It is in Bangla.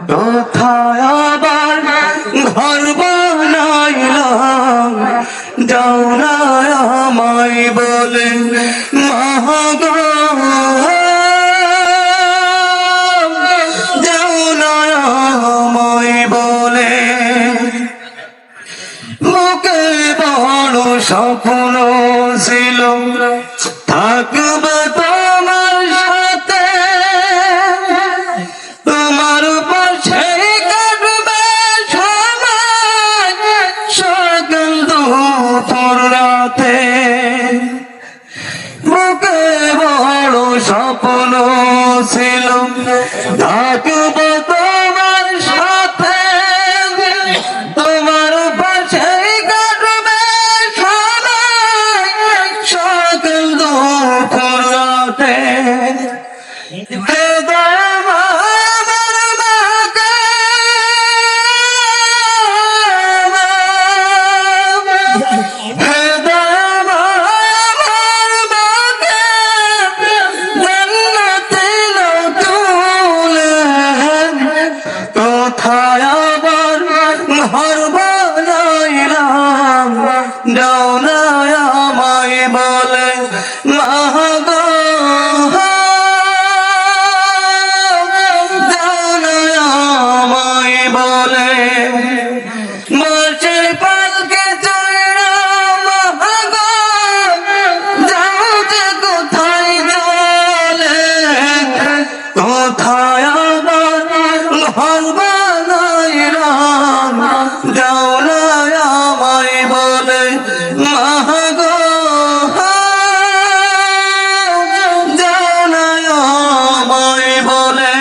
কোথায় আবার ঘর বানাইলাম যাও না আমায় বলে মাগো যাও না আমায় বলে বুকে বড় স্বপ্ন ছিল থাকবে তোমার সাথে তোমার পাশে কাটবে সময় সকাল দুপুর রাতে বুকে বড় স্বপ্ন ছিল থাকবে তোমার সাথে তোমার পাশে কাটবে সময় সকাল দুপুর রাতে কোথায় আবার ঘর বানাইলাম যাও না আমায় বলে মাগো যাও না আমায় বলে মাসের পালকে চড়া মাগো যাও যে কোথায় চলে কোথায় আবার ঘর বানাইলাম যাও না আমায় বলে মাগো যাও না আমায় বলে